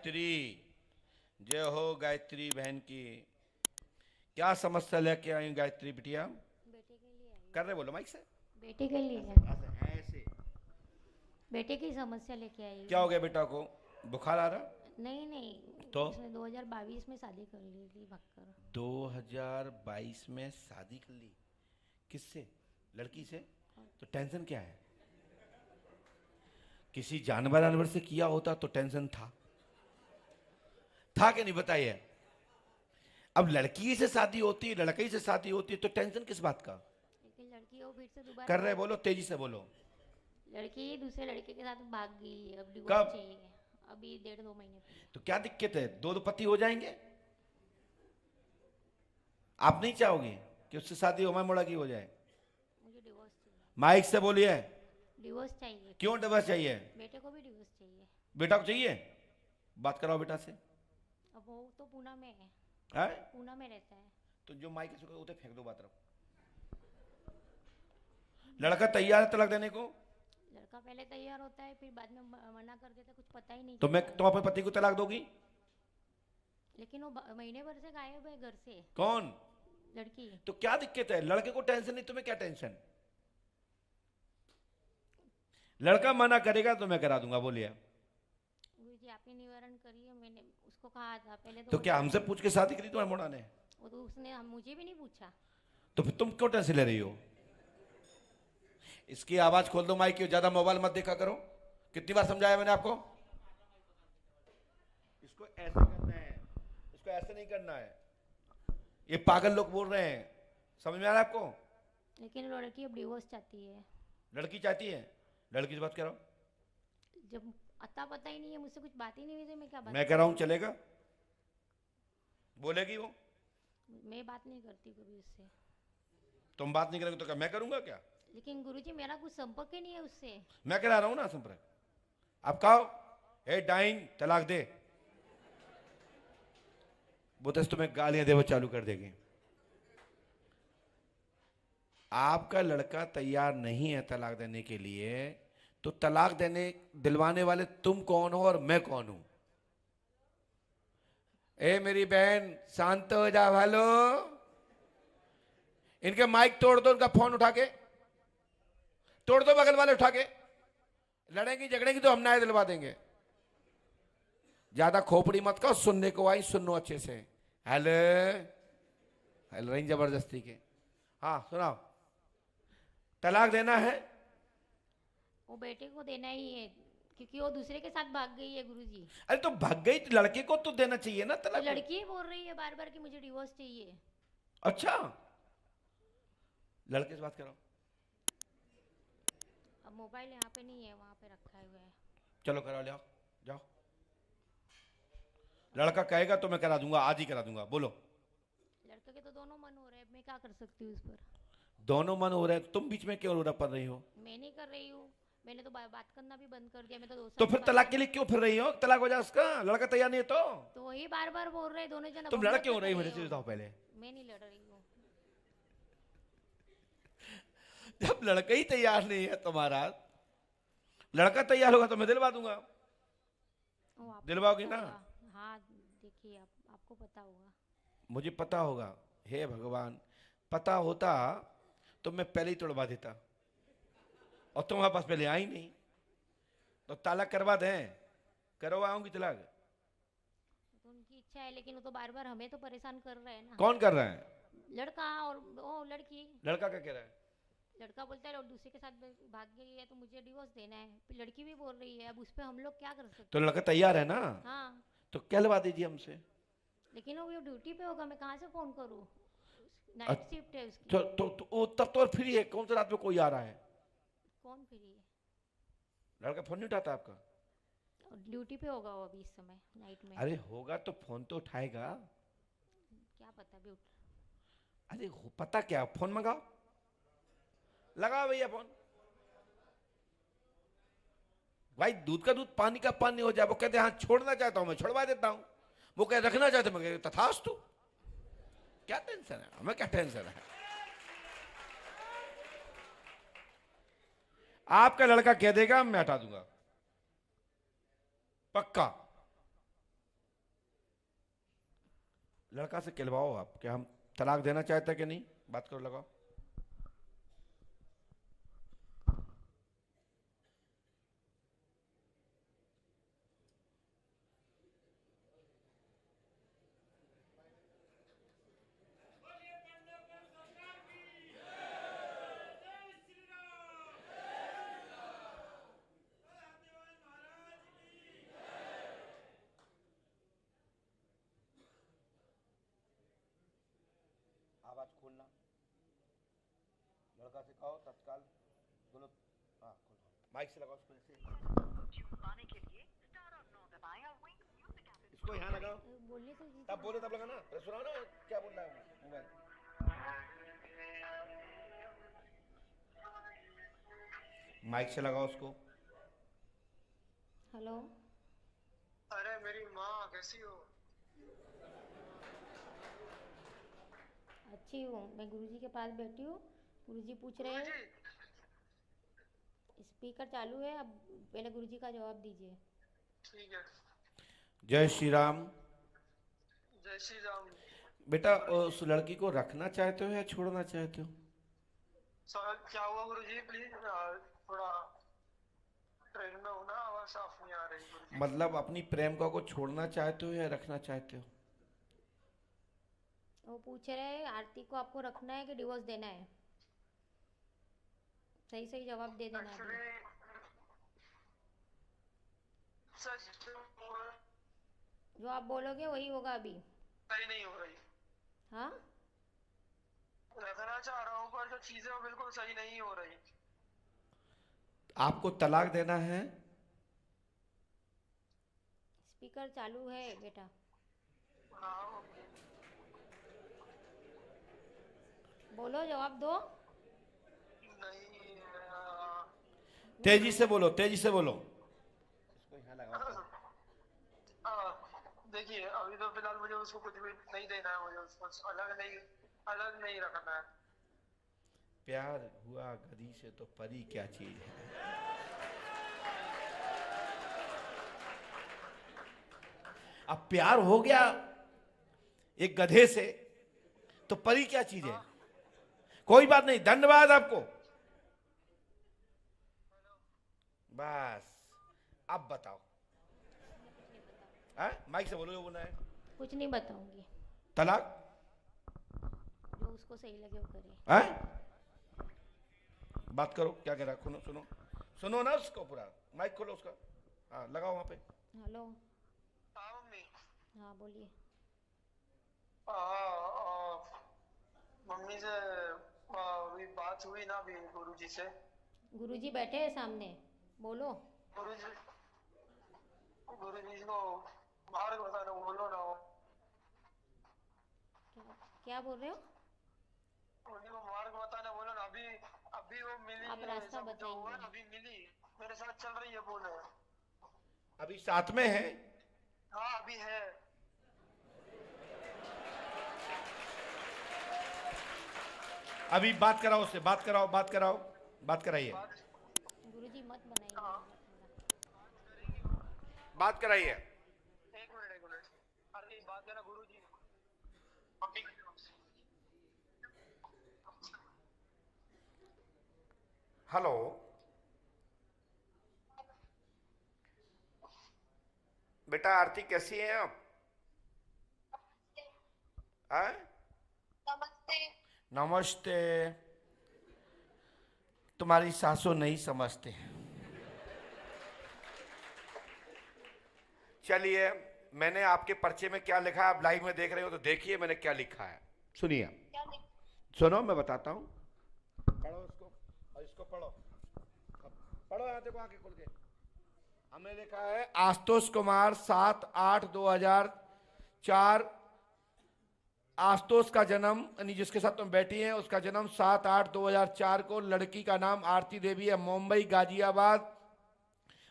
गायत्री। जय हो गायत्री बहन की। क्या समस्या लेके आई हूँ गायत्री बिटिया? बेटे के लिए आई कर हूँ। रहे बोलो माइक से। बेटे के लिए ऐसे है। ऐसे ऐसे। बेटे की समस्या लेके आई क्या हो हूँ। गया बेटा को? बुखार आ रहा? नहीं नहीं, तो उसने 2022 में शादी कर ली थी भक्कर। 2022 में शादी कर ली? किससे? लड़की से? और तो टेंशन क्या है? किसी जानवर से किया होता तो टेंशन था कि नहीं बताइए? अब लड़की से शादी होती है, लड़के से शादी होती है, तो टेंशन किस बात का? लेकिन लड़की वो फिर से दोबारा कर रहे बोलो, तेजी से बोलो। लड़की दूसरे लड़के के साथ भाग गई, अब डिवोर्स कब? चाहिए। अभी 1.5 2 महीने पहले। तो क्या दिक्कत है? दो दो पति हो जाएंगे। आप नहीं चाहोगे कि उससे शादी उमा मोड़ा की हो जाए? मुझे डिवोर्स चाहिए। माइक से बोलिए। डिवोर्स चाहिए क्यों डिवोर्स चाहिए? बेटे को भी डिवोर्स चाहिए। बेटा को चाहिए? बात कराओ बेटा से। अब वो तो पूना में है। है? पूना में रहता है। तो जो माइक से उधर फेंक दो बात रखो। लड़का तैयार है तलाक देने को? लड़का पहले तैयार होता है, फिर बाद में मना कर देता है, कुछ पता ही नहीं तो मैं चलता तुम है। अपने पति को तलाक दोगी? लेकिन वो महीने भर से गायब है घर से। कौन? लड़की। तो क्या दिक्कत है? लड़के को टेंशन नहीं, तुम्हें क्या टेंशन? लड़का मना करेगा तो मैं करा दूंगा, बोलिए। गुरु जी आपने निवारण करिए, मैंने उसको कहा था पहले तो तो वो क्या हमसे पूछ के शादी करी तुम्हारे मोड़ा ने? वो तो उसने मुझे भी नहीं पूछा। तो फिर तुम क्यों टेंशन ले रही हो? इसकी आवाज खोल दो माइक की, ज्यादा मोबाइल मत देखा करो। कितनी बार समझाया मैंने आपको? इसको ऐसे करना है, इसको ऐसे नहीं करना है। ये पागल लोग बोल रहे हैं। समझ में आ रहा है आपको? लेकिन लड़की अब डिवोर्स चाहती है। लड़की चाहती है? लड़की से बात करो। जब अता पता ही नहीं है, मुझसे कुछ बात ही नहीं हुई, तो मैं क्या बात मैं कह रहा हूं चलेगा? बोलेगी वो? मैं बात नहीं करती कभी उससे। तुम बात नहीं करोगे तो क्या मैं करूंगा क्या? लेकिन गुरुजी मेरा कुछ संपर्क ही नहीं है उससे। मैं कह रहा हूं ना संपर्क। आप कहो ए डाइन तलाक दे, वो तो तुम्हें गालियां देना चालू कर देगी। आपका लड़का तैयार नहीं है तलाक देने के लिए, तो तलाक देने दिलवाने वाले तुम कौन हो और मैं कौन हूं? ए मेरी बहन शांत हो जा भालो। इनके माइक तोड़ दो, इनका फोन उठा के तोड़ दो, बगल वाले उठा के। लड़ेंगी झगड़ेंगी तो हम न्याय दिलवा देंगे। ज्यादा खोपड़ी मत कहो, सुनने को आई सुनो अच्छे से। हेलो हेलो रही जबरदस्ती के। हाँ सुनाओ। तलाक देना है? वो बेटे को देना ही है, क्योंकि वो दूसरे के साथ भाग गई है गुरुजी। अरे तो भाग गई तो लड़के को तो देना चाहिए ना तो तलाक। लड़की ही बोल रही है बार बार कि मुझे डिवोर्स चाहिए। अच्छा, लड़के से बात करो। अब मोबाइल यहाँ पे नहीं है, वहाँ पे रखा हुआ है। चलो करा ले आओ, जाओ। लड़का कहेगा तो मैं करा दूंगा, आज ही करा दूंगा, बोलो। लड़के के तो दोनों मन हो रहे हैं, मैं क्या कर सकती हूँ उस पर। दोनों मन हो रहे हैं, तुम बीच में क्यों रोना पड़ रही हो? मैं नहीं कर रही हूँ। मैंने तो बात करना भी बंद कर दिया, मैं तो 2 साल तो से फिर बात तलाक ही के लिए नहीं। क्यों फिर रही हो? तलाक हो जाए उसका, लड़का तैयार नहीं है तो। तो वही बार बार बोल रहे हैं दोनों जन, अब तुम हम लड़ लोग क्या क्यों रही हो मेरे करें से बताओ पहले। मैं नहीं लड़ रही हूँ। जब लड़का ही तैयार नहीं है तुम्हारा, लड़का तैयार होगा तो मैं दिलवा दूंगा। वो आपको दिलवाओगी पता ना? होगा। हाँ देखिए, आपको पता होगा। मुझे पता होगा। हे भगवान, पता होता तो मैं पहले ही तोड़वा देता, और तुम्हारे पास पहले आई नहीं। तो तलाक करवा दें, करवाऊंगी तलाक। तो उनकी इच्छा है, लेकिन वो तो बार बार हमें तो परेशान कर रहे हैं ना। कौन कर रहा है? लड़का और वो लड़की। लड़का क्या कह रहा है? लड़का बोलता है और दूसरे के साथ भाग गई है तो मुझे डिवोर्स देना है, फिर लड़की भी बोल रही है, अब उस पर हम लोग क्या कर तो सकते हैं। लड़का तैयार है ना? हाँ। तो कहलवा दीजिए हमसे। लेकिन वो ड्यूटी पे होगा, मैं कहाँ से फ़ोन करूँ। नाइट शिफ्ट है उसकी। तब तो और फ्री है, कौन सा रात में कोई आ रहा है? कौन फ्री है। लड़का फोन नहीं उठाता आपका? ड्यूटी पे होगा वो अभी इस समय नाइट में। अरे होगा तो फोन तो उठाएगा। क्या पता भी अरे पता क्या, फोन मंगाओ, लगाओ भैया फोन। भाई दूध का दूध पानी का पानी हो जाए। वो कहते हैं हाँ छोड़ना चाहता हूं मैं छोड़वा देता हूं, वो कह रखना चाहते मैं तथास्तु। क्या टेंशन है हमें, क्या टेंशन है? आपका लड़का कह देगा मैं हटा दूंगा, पक्का। लड़का से कहलवाओ आप कि हम तलाक देना चाहते हैं कि नहीं, बात करो, लगाओ। आवाज खोलना, लड़का से कहो तत्काल, दोनों, हाँ खोलो, माइक से लगाओ उसको, ऐसे इसको यहाँ लगाओ, बोलने तो दीजिए। तब बोले तब लगाना, सुनाओ ना क्या बोल रहा है मोबाइल। माइक से लगाओ उसको। हेलो। अरे मेरी माँ कैसी हो? अच्छी हूँ, मैं गुरुजी के पास बैठी हूँ। गुरुजी पूछ रहे हैं, स्पीकर चालू है, अब पहले गुरुजी का जवाब दीजिए। ठीक है। जय श्री राम। जय श्री राम। बेटा उस लड़की को रखना चाहते हो या छोड़ना चाहते हो? सर क्या हुआ गुरुजी? प्लीज थोड़ा ट्रेन में हूँ ना, आवाज साफ नहीं आ रही गुरुजी। मतलब अपनी प्रेमिका को छोड़ना चाहते हो या रखना चाहते हो? वो पूछ रहे हैं आरती को आपको रखना है कि डिवोर्स देना है। सही सही जवाब दे देना अभी। सच जो आप बोलोगे वही होगा अभी। सही नहीं हो रही। हाँ, रखना चाह रहा हूँ पर जो चीजें वो बिल्कुल सही नहीं हो रही। आपको तलाक देना है? स्पीकर चालू है बेटा। हाँ बोलो, जवाब दो। नहीं तेजी से बोलो, तेजी से बोलो। इसको यहाँ लगाओ। देखिए अभी तो फिलहाल मुझे उसको कुछ भी नहीं देना है, मुझे उसको अलग नहीं रखना है। प्यार हुआ गधी से तो परी क्या चीज है। अब प्यार हो गया एक गधे से तो परी क्या चीज है। कोई बात नहीं, धन्यवाद आपको। बस अब बताओ। माइक से बोलो जो बोलना है। कुछ नहीं बताऊंगी। तलाक जो उसको सही लगे वो करे। बात करो, क्या कह रहा है? सुनो सुनो ना उसको पूरा। माइक खोलो उसका, हाँ लगाओ वहां पे। हेलो। हाँ मम्मी। हाँ बोलिए। मम्मी से अभी बात हुई ना अभी गुरुजी से। गुरुजी बैठे हैं सामने, बोलो। गुरुजी को मार्ग बताना बोलो ना। क्या बोल रहे हो? उनको मार्ग बताना बोलो ना। अभी वो मिली, आप रास्ता सब जो हुआ बताएंगे। ना, अभी मिली, मेरे साथ चल रही है, बोले अभी साथ में है? हाँ अभी है। अभी बात कराओ उससे, बात कराइए। गुरुजी मत बनाइए। बात कराइए। एक मिनट अरे बात करना गुरुजी। हेलो, बेटा आरती कैसी हैं आप? नमस्ते। नमस्ते। तुम्हारी सासू नहीं समझते। चलिए, मैंने आपके पर्चे में क्या लिखा है, आप लाइव में देख रहे हो तो देखिए मैंने क्या लिखा है। सुनिए, सुनो मैं बताता हूं। पढ़ो इसको और इसको पढ़ो। पढ़ो, यहाँ देखो आंखें खोल के। हमने लिखा है आशुतोष कुमार 7/8/2004। आशुतोष का जन्म, यानी जिसके साथ तुम बैठी हैं उसका जन्म 7/8/2004 को। लड़की का नाम आरती देवी है। मुंबई गाजियाबाद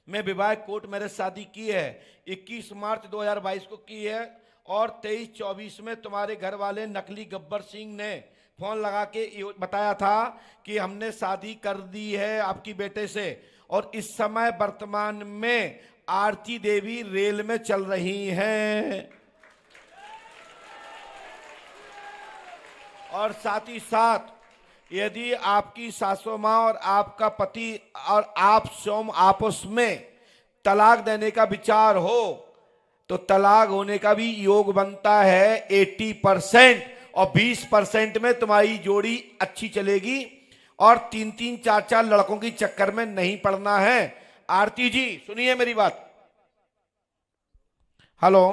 में विवाह कोर्ट मैरिज शादी की है। 21 मार्च 2022 को की है। और 23-24 में तुम्हारे घर वाले नकली गब्बर सिंह ने फोन लगा के बताया था कि हमने शादी कर दी है आपकी बेटे से। और इस समय वर्तमान में आरती देवी रेल में चल रही हैं। और साथ ही साथ यदि आपकी सासू माँ और आपका पति और आप स्वयं आपस में तलाक देने का विचार हो तो तलाक होने का भी योग बनता है 80%, और 20% में तुम्हारी जोड़ी अच्छी चलेगी और 3-3 4-4 लड़कों की चक्कर में नहीं पड़ना है। आरती जी सुनिए मेरी बात। हेलो,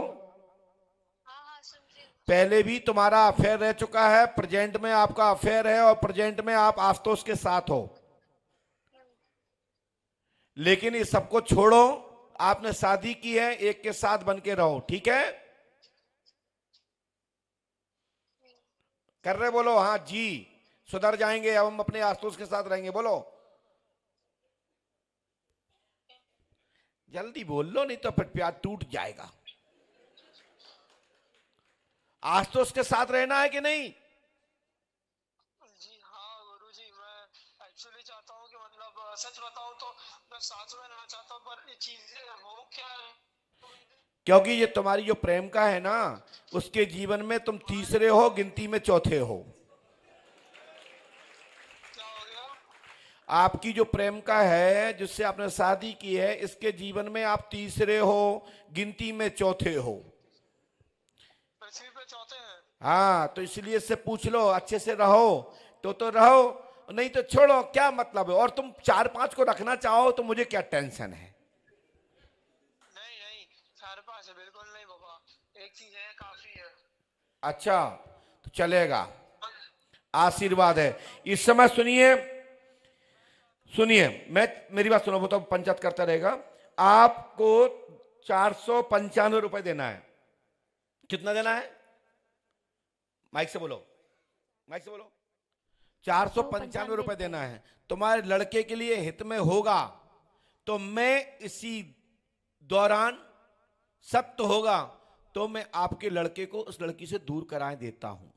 पहले भी तुम्हारा अफेयर रह चुका है, प्रेजेंट में आपका अफेयर है और प्रेजेंट में आप आशुतोष के साथ हो, लेकिन इस सबको छोड़ो। आपने शादी की है, एक के साथ बन के रहो, ठीक है? कर रहे बोलो हाँ जी, सुधर जाएंगे, अब हम अपने आशुतोष के साथ रहेंगे। बोलो जल्दी बोल लो, नहीं तो फिर प्यार टूट जाएगा। आशुतोष के साथ रहना है कि नहीं? जी हाँ गुरुजी, मैं एक्चुअली चाहता हूँ कि मतलब सच बताऊँ तो मैं साथ में रहना चाहता हूँ, पर ये चीजें हो क्या है? क्योंकि ये तुम्हारी जो प्रेम का है ना, उसके जीवन में तुम तीसरे हो, गिनती में चौथे हो। क्या हो गया? आपकी जो प्रेम का है, जिससे आपने शादी की है, इसके जीवन में आप तीसरे हो, गिनती में चौथे हो। पृथ्वी पे चौथे हैं। हाँ, तो इसलिए इससे पूछ लो, अच्छे से रहो तो रहो, नहीं तो छोड़ो, क्या मतलब है? और तुम 4-5 को रखना चाहो तो मुझे क्या टेंशन है? नहीं नहीं, 4-5 है, बिल्कुल नहीं बाबा, एक चीज है काफी है। अच्छा तो चलेगा, आशीर्वाद है। इस समय सुनिए सुनिए, मैं मेरी बात सुनो, तो पंचायत करता रहेगा। आपको 495 रुपए देना है। कितना देना है? माइक से बोलो, माइक से बोलो। 495 रुपए देना है। तुम्हारे लड़के के लिए हित में होगा तो मैं इसी दौरान, सत्य होगा तो मैं आपके लड़के को उस लड़की से दूर कराए देता हूं।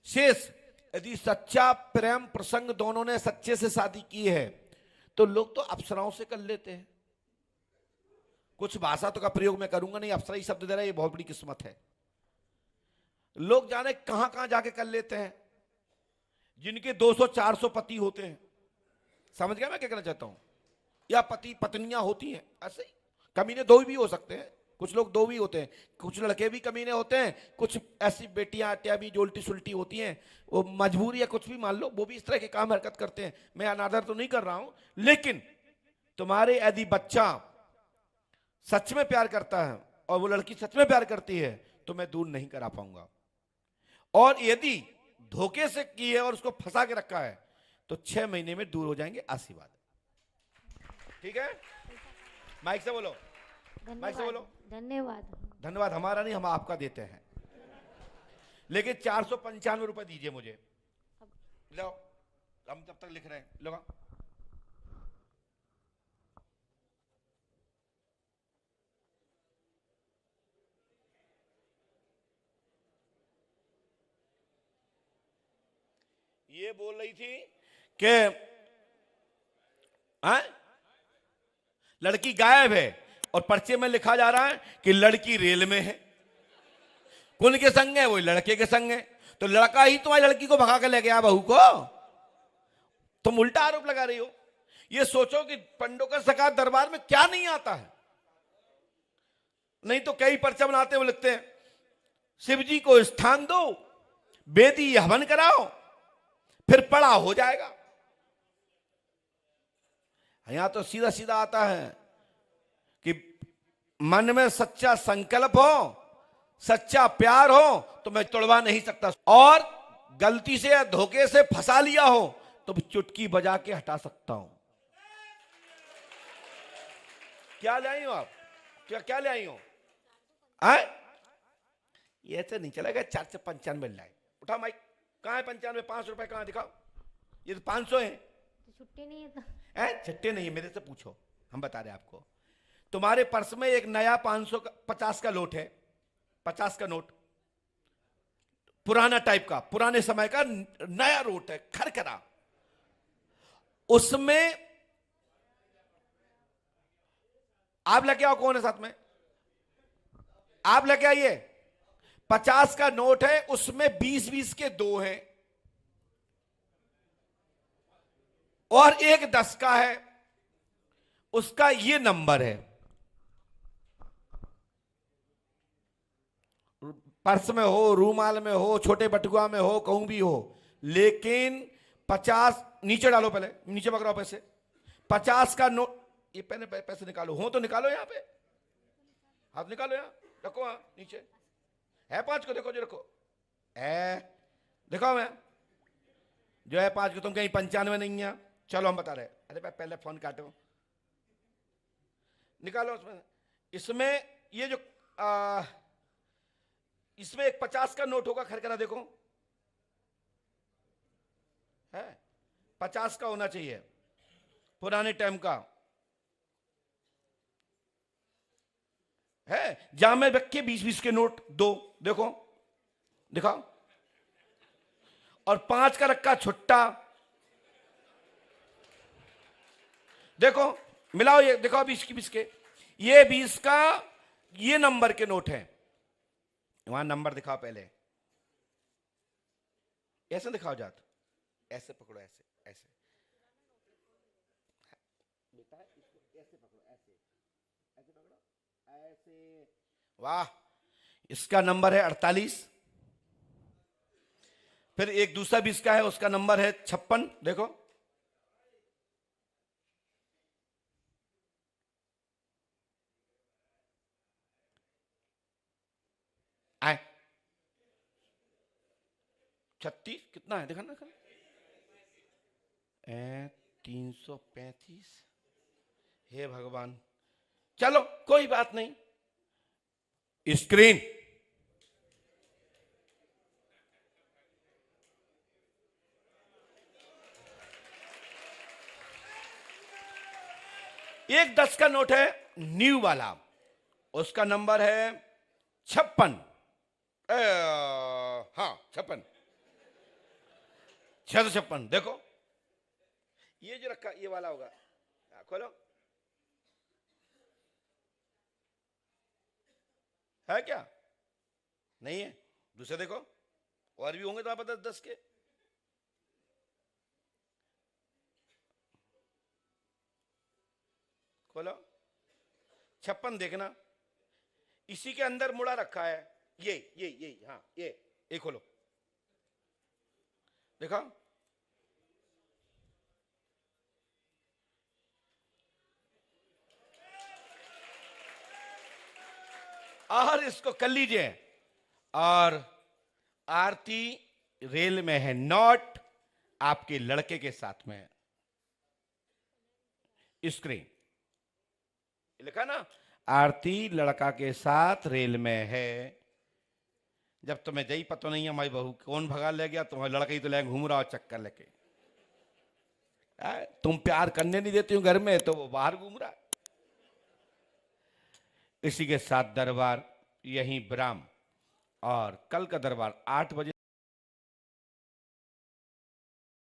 शेष यदि सच्चा प्रेम प्रसंग दोनों ने सच्चे से शादी की है तो लोग तो अप्सराओं से कर लेते हैं। कुछ भाषा तो का प्रयोग मैं करूंगा नहीं, अप्सरा ही शब्द दे रहा है, ये बहुत बड़ी किस्मत है। लोग जाने कहां कहां जाके कर लेते हैं, जिनके 200-400 पति होते हैं। समझ गया मैं क्या कहना चाहता हूं? या पति पत्नियां होती हैं, ऐसे ही कमीने दो भी हो सकते हैं, कुछ लोग दो भी होते हैं, कुछ लड़के भी कमीने होते हैं, कुछ ऐसी बेटियां अटिया भी जो उल्टी सुल्टी होती हैं, वो मजबूरी या कुछ भी मान लो, वो भी इस तरह के काम हरकत करते हैं। मैं अनादर तो नहीं कर रहा हूं, लेकिन तुम्हारे यदि बच्चा सच में प्यार करता है और वो लड़की सच में प्यार करती है तो मैं दूर नहीं करा पाऊंगा। और यदि धोखे से की है और उसको फंसा के रखा है तो 6 महीने में दूर हो जाएंगे। आशीर्वाद, ठीक है? माइक से बोलो, माइक से बोलो। धन्यवाद। धन्यवाद हमारा नहीं, हम आपका देते हैं, लेकिन 495 रुपए दीजिए मुझे। लो, हम तब तक लिख रहे हैं, लो। ये बोल रही थी कि लड़की गायब है और पर्चे में लिखा जा रहा है कि लड़की रेल में है। कौन के संग है? वो लड़के के संग है। तो लड़का ही तुम्हारी लड़की को भगा कर ले गया, बहू को। तुम उल्टा आरोप लगा रही हो। ये सोचो कि पंडोकर सरकार दरबार में क्या नहीं आता है। नहीं तो कई पर्चा बनाते हुए लिखते हैं शिव जी को स्थान दो, वेदी हवन कराओ, फिर पड़ा हो जाएगा। यहां तो सीधा सीधा आता है कि मन में सच्चा संकल्प हो, सच्चा प्यार हो तो मैं तोड़वा नहीं सकता, और गलती से या धोखे से फंसा लिया हो तो चुटकी बजा के हटा सकता हूं। क्या ले आई हो आप? क्या ले आई हो? ये तो नहीं चलेगा। 495 लाए। उठा माइक। कहां है 95? 5 रुपए कहां? दिखाओ। ये तो 500 है। तो छुट्टी नहीं है तो? छट्टे नहीं है, मेरे से पूछो, हम बता रहे आपको। तुम्हारे पर्स में एक नया 550 का नोट है, 50 का नोट, पुराना टाइप का, पुराने समय का नया नोट है, खरखरा। उसमें आप लेके आओ। कौन है साथ में? आप लेके आइए। 50 का नोट है, उसमें 20-20 के 2 हैं। और एक 10 का है, उसका ये नंबर है, पर्स में हो, रूमाल में हो, छोटे बटुआ में हो, कहूं भी हो, लेकिन 50 नीचे डालो, पहले नीचे पकड़ो पैसे, 50 का नोट, ये पहले पैसे निकालो, हो तो निकालो, यहां पे हाथ निकालो, यहां रखो, हाँ नीचे है 5 को, देखो जो रखो है, देखो मैं जो है 5 को, तुम कहीं 95 नहीं है, चलो हम बता रहे, अरे पहले फोन काटो, निकालो उसमें, इसमें ये जो इसमें एक 50 का नोट होगा, खरखरा देखो, है 50 का होना चाहिए, पुराने टाइम का है, जहां में रखे 20-20 के नोट 2, देखो दिखाओ, और 5 का रखा छुट्टा, देखो मिलाओ, ये देखो 20 की 20 के, ये 20 का ये नंबर के नोट है, वहां नंबर दिखाओ पहले, ऐसे दिखाओ जात, ऐसे पकड़ो, ऐसे ऐसे बेटा, इसको ऐसे पकड़ो, ऐसे ऐसे पकड़ो, ऐसे, वाह, इसका नंबर है 48, फिर एक दूसरा 20 का है, उसका नंबर है 56, देखो आए 36, कितना है देखा ना, 335, हे भगवान, चलो कोई बात नहीं, स्क्रीन एक 10 का नोट है न्यू वाला, उसका नंबर है 56, हाँ 56, 656, देखो ये जो रखा ये वाला होगा, खोलो, है क्या, नहीं है, दूसरे देखो, और भी होंगे तो आप 10 के, खोलो 56 देखना, इसी के अंदर मुड़ा रखा है, ये हाँ ये खोलो, देखा, और इसको कर लीजिए, और आरती रेल में है, नॉट आपके लड़के के साथ में है, स्क्रीन लिखा ना, आरती लड़का के साथ रेल में है, जब तुम्हें जई पता नहीं है हमारी बहू कौन भगा ले गया, तुम्हारे लड़का ही तो ले घूम रहा हो चक्कर लेके, तुम प्यार करने नहीं देती हो घर में, तो वो बाहर घूम रहा है, इसी के साथ दरबार यहीं विराम, और कल का दरबार 8 बजे